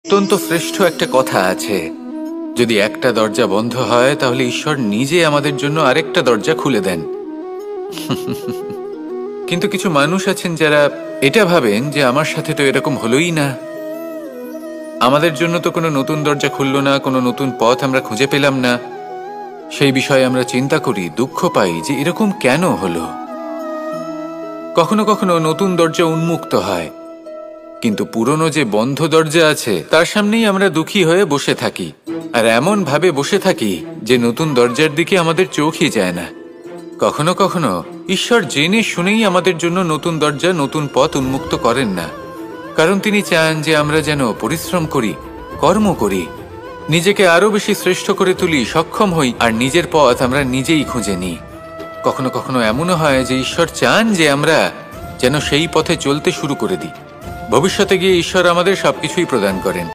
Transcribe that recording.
অত্যন্ত শ্রেষ্ঠ একটা কথা আছে, যদি একটা দরজা বন্ধ হয় তাহলে ঈশ্বর নিজে আমাদের জন্য আরেকটা দরজা খুলে দেন। কিন্তু কিছু মানুষ আছেন যারা এটা ভাবেন যে আমার সাথে তো এরকম হলোই না, আমাদের জন্য তো কোনো নতুন দরজা খুললো না, কোনো নতুন পথ আমরা খুঁজে পেলাম না। সেই বিষয়ে আমরা চিন্তা করি, দুঃখ পাই যে এরকম কেন হলো। কখনো কখনো নতুন দরজা উন্মুক্ত হয়, কিন্তু পুরনো যে বন্ধ দরজা আছে তার সামনেই আমরা দুঃখী হয়ে বসে থাকি, আর এমন ভাবে বসে থাকি যে নতুন দরজার দিকে আমাদের চোখই যায় না। কখনো কখনো ঈশ্বর জেনে শুনেই আমাদের জন্য নতুন দরজা, নতুন পথ উন্মুক্ত করেন না, কারণ তিনি চান যে আমরা যেন পরিশ্রম করি, কর্ম করি, নিজেকে আরো বেশি শ্রেষ্ঠ করে তুলি, সক্ষম হই, আর নিজের পথ আমরা নিজেই খুঁজে নিই। কখনো কখনো এমনও হয় যে ঈশ্বর চান যে আমরা যেন সেই পথে চলতে শুরু করে দিই। ভবিষ্যতে গিয়ে ঈশ্বর আমাদের সবকিছুই প্রদান করেন।